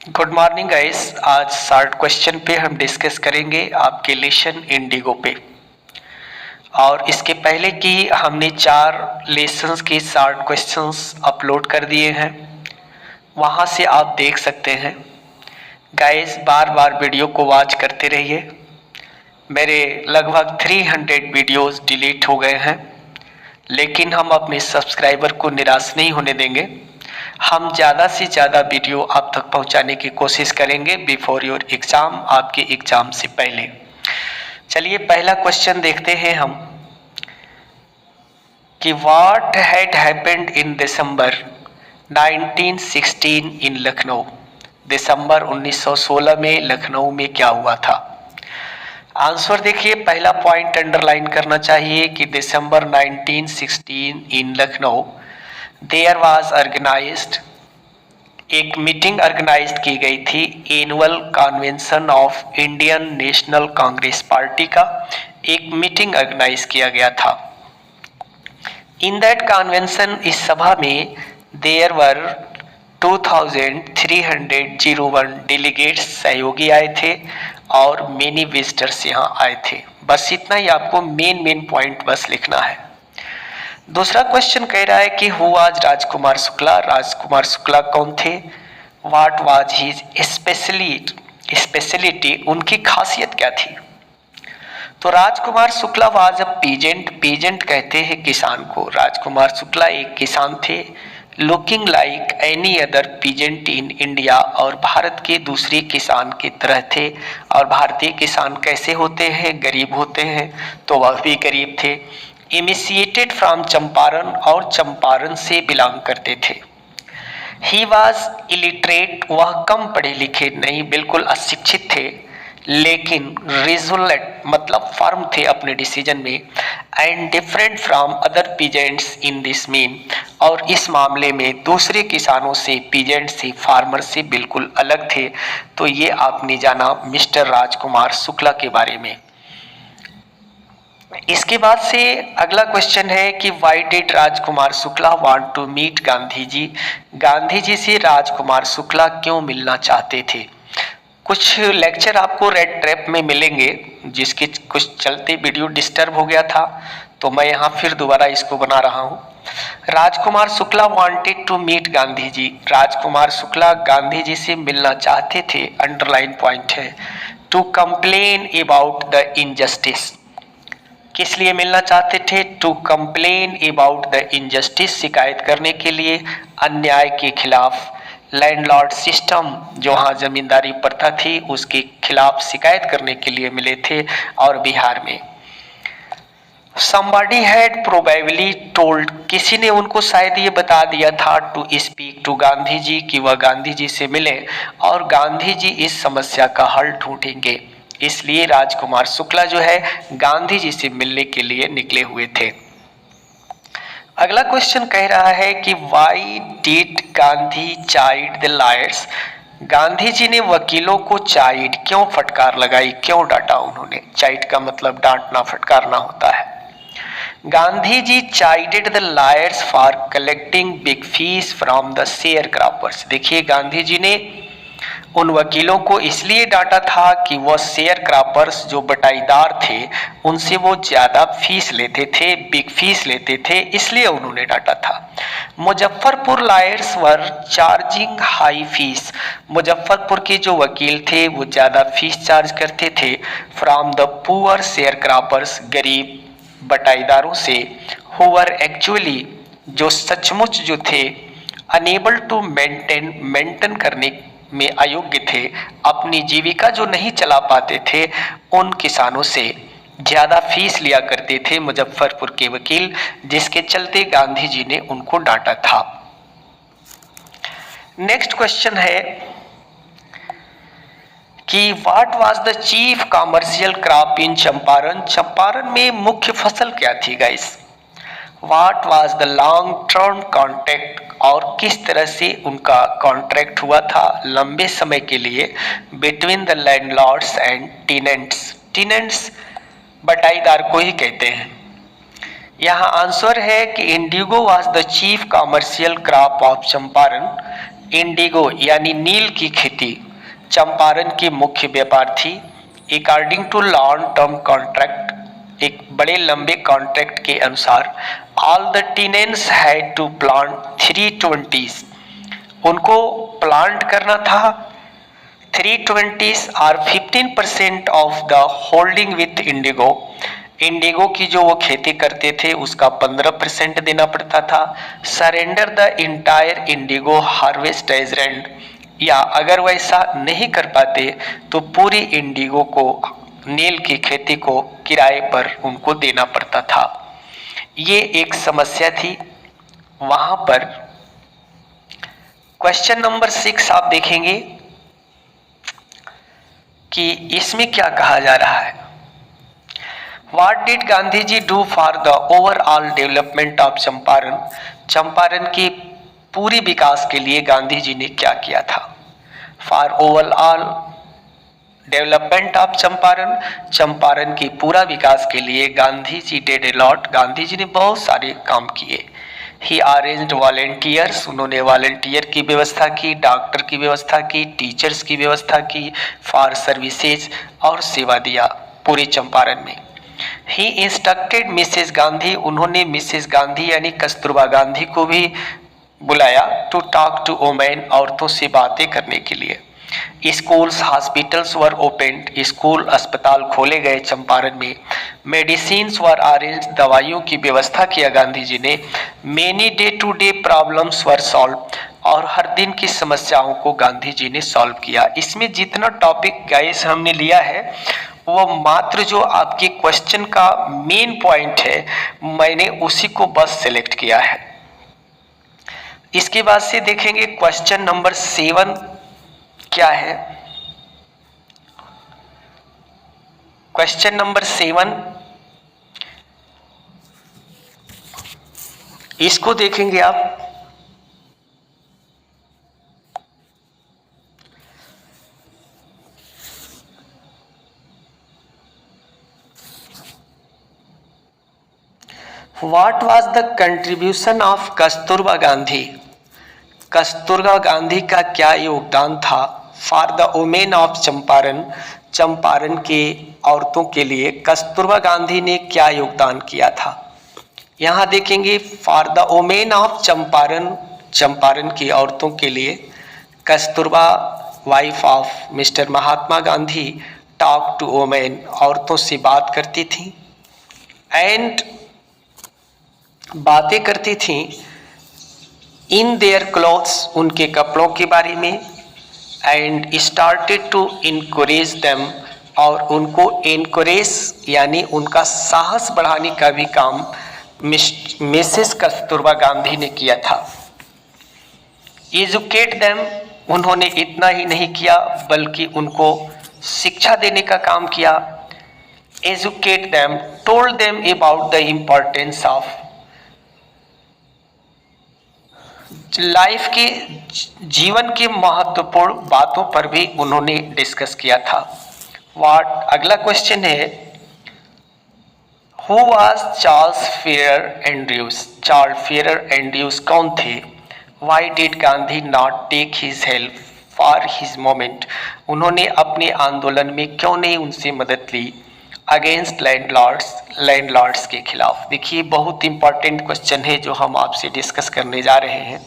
Good morning guys. आज short question पे हम डिस्कस करेंगे आपके लेसन इंडिगो पे। और इसके पहले कि हमने 4 लेसन्स के शॉर्ट क्वेश्चंस अपलोड कर दिए हैं, वहाँ से आप देख सकते हैं। गाइस बार बार वीडियो को वॉच करते रहिए। मेरे लगभग 300 वीडियोस डिलीट हो गए हैं, लेकिन हम अपने सब्सक्राइबर को निराश नहीं होने देंगे। हम ज़्यादा से ज़्यादा वीडियो आप तक पहुंचाने की कोशिश करेंगे बिफोर योर एग्ज़ाम, आपके एग्ज़ाम से पहले। चलिए पहला क्वेश्चन देखते हैं हम कि व्हाट हैड हैपेंड इन दिसंबर 1916 इन लखनऊ। दिसंबर 1916 में लखनऊ में क्या हुआ था। आंसर देखिए, पहला पॉइंट अंडरलाइन करना चाहिए कि दिसंबर 1916 इन लखनऊ देयर वाज ऑर्गेनाइज्ड, एक मीटिंग ऑर्गेनाइज की गई थी annual convention of Indian national Congress party का एक मीटिंग ऑर्गेनाइज किया गया था। इन दैट कन्वेंशन, इस सभा में देयर वर 2301 डेलीगेट्स, सहयोगी आए थे और मेनी विजिटर्स यहाँ आए थे। बस इतना ही आपको मेन पॉइंट बस लिखना है। दूसरा क्वेश्चन कह रहा है कि हु वाज राजकुमार शुक्ला। राजकुमार शुक्ला कौन थे। व्हाट वाज हिज स्पेशलिटी, उनकी खासियत क्या थी। तो Rajkumar Shukla was a peasant. Peasant कहते हैं किसान को। राजकुमार शुक्ला एक किसान थे, looking like any other peasant in India, और भारत के दूसरे किसान की तरह थे। और भारतीय किसान कैसे होते हैं, गरीब होते हैं, तो वह भी गरीब थे। इनिशिएटेड फ्रॉम चंपारण, और चंपारण से बिलोंग करते थे। ही वॉज इलिटरेट, वह कम पढ़े लिखे नहीं, बिल्कुल अशिक्षित थे, लेकिन रिजोलेट मतलब फर्म थे अपने डिसीजन में। And different from other peasants in this mean, और इस मामले में दूसरे किसानों से, पीजेंट से, फार्मर से बिल्कुल अलग थे। तो ये आपने जाना मिस्टर राजकुमार शुक्ला के बारे में। इसके बाद से अगला क्वेश्चन है कि why did Rajkumar Shukla want to meet Gandhi ji. Gandhi ji से राजकुमार शुक्ला क्यों मिलना चाहते थे। कुछ लेक्चर आपको रेड ट्रैप में मिलेंगे, जिसके कुछ चलते वीडियो डिस्टर्ब हो गया था, तो मैं यहाँ फिर दोबारा इसको बना रहा हूँ। Rajkumar Shukla wanted to meet Gandhi ji. Rajkumar Shukla Gandhi ji से मिलना चाहते थे, अंडरलाइन पॉइंट है, to complain about the injustice. किस लिए मिलना चाहते थे। To complain about the injustice, शिकायत करने के लिए अन्याय के खिलाफ। लैंडलॉर्ड सिस्टम, जो वहाँ जमींदारी प्रथा थी, उसके खिलाफ शिकायत करने के लिए मिले थे। और बिहार में somebody had probably told, किसी ने उनको शायद ये बता दिया था, to speak to Gandhi ji, कि वह गांधी जी से मिले और गांधी जी इस समस्या का हल ढूंढेंगे। इसलिए राजकुमार शुक्ला जो है गांधी जी से मिलने के लिए निकले हुए थे। अगला क्वेश्चन कह रहा है कि why did Gandhi chide the lawyers. Gandhi ji ने वकीलों को चाइड, क्यों फटकार लगाई, क्यों डांटा उन्होंने। चाइड का मतलब डांटना, फटकारना होता है। Gandhi ji chided the lawyers for collecting big fees from the sharecroppers. देखिए गांधी जी ने उन वकीलों को इसलिए डांटा था कि वह शेयर क्रॉपर्स, जो बटाईदार थे, उनसे वो ज्यादा फीस लेते थे, बिग फीस लेते थे, इसलिए उन्होंने डांटा था। मुजफ्फरपुर लायर्स वर चार्जिंग हाई फीस। मुजफ्फरपुर के जो वकील थे वो ज्यादा फीस चार्ज करते थे। From the poor share croppers, गरीब बटाईदारों से। हु वर एक्चुअली, जो सचमुच जो थे, अनेबल टू मेंटेन करने में अयोग्य थे, अपनी जीविका जो नहीं चला पाते थे, उन किसानों से ज्यादा फीस लिया करते थे मुजफ्फरपुर के वकील, जिसके चलते गांधी जी ने उनको डांटा था। नेक्स्ट क्वेश्चन है कि what was the chief commercial crop in Champaran. Champaran में मुख्य फसल क्या थी guys. What was the long term contract, और किस तरह से उनका कॉन्ट्रैक्ट हुआ था लंबे समय के लिए, between the landlords and tenants. Tenants बटाईदार को ही कहते हैं। यहाँ आंसर है कि indigo was the chief commercial crop of Champaran. Indigo यानी नील की खेती चंपारण की मुख्य व्यापार थी। According to long term contract, एक बड़े लंबे कॉन्ट्रैक्ट के अनुसार, all the tenants had to plant 320, उनको प्लांट करना था 320 और 15% of the holding with indigo. Indigo की जो वो खेती करते थे उसका 15% देना पड़ता था। Surrender the entire indigo harvest as rent, या अगर वैसा नहीं कर पाते तो पूरी इंडिगो को, नील की खेती को किराए पर उनको देना पड़ता था। ये एक समस्या थी वहां पर। क्वेश्चन नंबर 6 आप देखेंगे कि इसमें क्या कहा जा रहा है। What did Gandhi ji do for the overall development of Champaran, Champaran के पूरी विकास के लिए गांधी जी ने क्या किया था। For overall development of Champaran, Champaran की पूरा विकास के लिए Gandhi ji did a lot, Gandhi ji ने बहुत सारे काम किए। ही अरेंज्ड वॉलेंटियर्स, उन्होंने वॉलेंटियर की व्यवस्था की, डॉक्टर की व्यवस्था की, टीचर्स की व्यवस्था की, फॉर सर्विसेज, और सेवा दिया पूरे चंपारण में। ही इंस्ट्रक्टेड मिसेस गांधी, उन्होंने मिसेस गांधी यानी कस्तूरबा गांधी को भी बुलाया टू टॉक टू वुमेन, औरतों से बातें करने के लिए। स्कूल्स हॉस्पिटल्स वर ओपेंड, स्कूल अस्पताल खोले गए चंपारण में। मेडिसिन्स वर अरेंज, दवाइयों की व्यवस्था किया गांधी जी ने। Many day to day problems were solve, और हर दिन की समस्याओं को गांधी जी ने सॉल्व किया। इसमें जितना टॉपिक गाइस हमने लिया है वो मात्र जो आपके क्वेश्चन का मेन पॉइंट है, मैंने उसी को बस सिलेक्ट किया है। इसके बाद से देखेंगे क्वेश्चन नंबर 7 क्या है। क्वेश्चन नंबर 7, इसको देखेंगे आप। What was the contribution of Kasturba Gandhi, Kasturba Gandhi का क्या योगदान था for the women of Champaran, Champaran के औरतों के लिए कस्तूरबा गांधी ने क्या योगदान किया था। यहाँ देखेंगे for the women of Champaran, Champaran की औरतों के लिए Kasturba wife of mister Mahatma Gandhi talk to women, औरतों से बात करती थी, एंड बातें करती थी इन देयर क्लॉथ्स, उनके कपड़ों के बारे में, and started to encourage them, और उनको इनकरेज यानी उनका साहस बढ़ाने का भी काम मिसेस कस्तूरबा गांधी ने किया था। एजुकेट देम, उन्होंने इतना ही नहीं किया बल्कि उनको शिक्षा देने का काम किया। Educate them, told them about the importance of life के, जीवन के महत्वपूर्ण बातों पर भी उन्होंने डिस्कस किया था। अगला क्वेश्चन है who was Charles Freer Andrews, Charles Freer Andrews कौन थे। Why did Gandhi not take his help for his movement, उन्होंने अपने आंदोलन में क्यों नहीं उनसे मदद ली अगेंस्ट लैंडलॉर्ड्स के खिलाफ। देखिए बहुत इंपॉर्टेंट क्वेश्चन है जो हम आपसे डिस्कस करने जा रहे हैं।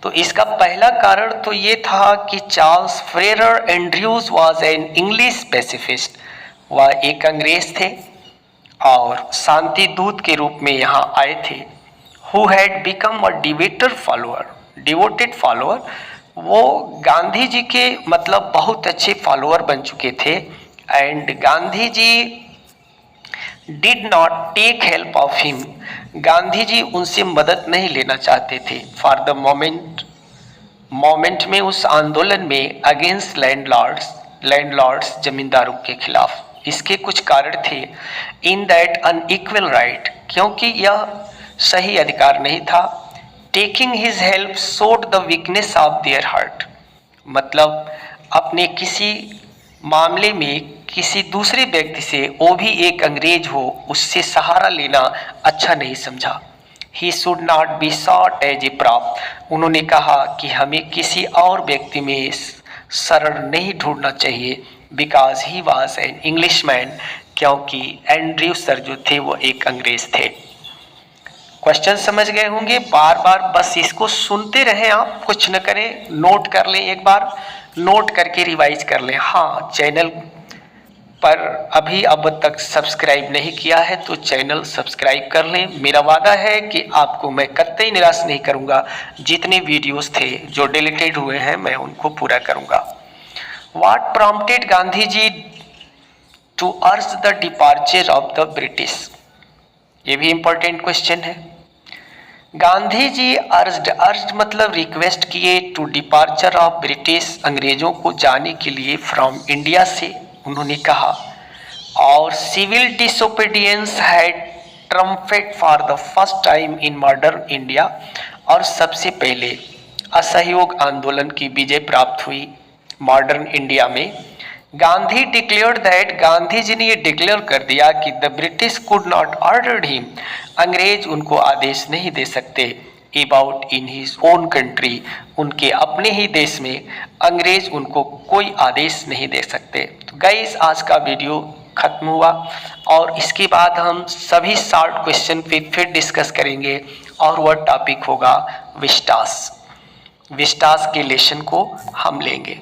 तो इसका पहला कारण तो ये था कि Charles Frere Andrews was an English pacifist, वह एक अंग्रेज थे और शांति दूत के रूप में यहाँ आए थे। Who had become a devoted follower, वो गांधी जी के मतलब बहुत अच्छे फॉलोअर बन चुके थे। And Gandhi ji did not take help of him, Gandhi ji उनसे मदद नहीं लेना चाहते थे फॉर द मोमेंट में, उस आंदोलन में अगेंस्ट लैंडलॉर्ड्स जमींदारों के खिलाफ। इसके कुछ कारण थे। इन दैट अनइक्वल राइट, क्योंकि यह सही अधिकार नहीं था। Taking his help showed the weakness of their heart, मतलब अपने किसी मामले में किसी दूसरे व्यक्ति से, वो भी एक अंग्रेज हो, उससे सहारा लेना अच्छा नहीं समझा। He should not be sought as a prop. उन्होंने कहा कि हमें किसी और व्यक्ति में शरण नहीं ढूंढना चाहिए, because he was an English man, क्योंकि एंड्रयू सर जो थे वो एक अंग्रेज थे। क्वेश्चन समझ गए होंगे, बार बार बस इसको सुनते रहें, आप कुछ न करें, नोट कर लें, एक बार नोट करके रिवाइज कर लें। हाँ, चैनल पर अभी अब तक सब्सक्राइब नहीं किया है तो चैनल सब्सक्राइब कर लें। मेरा वादा है कि आपको मैं कतई निराश नहीं करूंगा, जितने वीडियोस थे जो डिलीटेड हुए हैं मैं उनको पूरा करूंगा। What prompted Gandhi ji to urge the departure of the British, ये भी इंपॉर्टेंट क्वेश्चन है। गांधी जी अर्ज्ड मतलब रिक्वेस्ट किए, टू डिपार्चर ऑफ ब्रिटिश, अंग्रेजों को जाने के लिए फ्रॉम इंडिया से उन्होंने कहा। और civil disobedience had trumpet for the first time in modern India, और सबसे पहले असहयोग आंदोलन की विजय प्राप्त हुई मॉडर्न इंडिया में। गांधी डिक्लेयर्ड दैट, गांधी जी ने ये डिक्लेयर कर दिया कि the British could not order him, अंग्रेज उनको आदेश नहीं दे सकते, about in his own country, उनके अपने ही देश में अंग्रेज उनको कोई आदेश नहीं दे सकते। तो गाइस, आज का वीडियो खत्म हुआ और इसके बाद हम सभी शॉर्ट क्वेश्चन पे फिर डिस्कस करेंगे और वह टॉपिक होगा विस्टास। विस्टास के लेसन को हम लेंगे।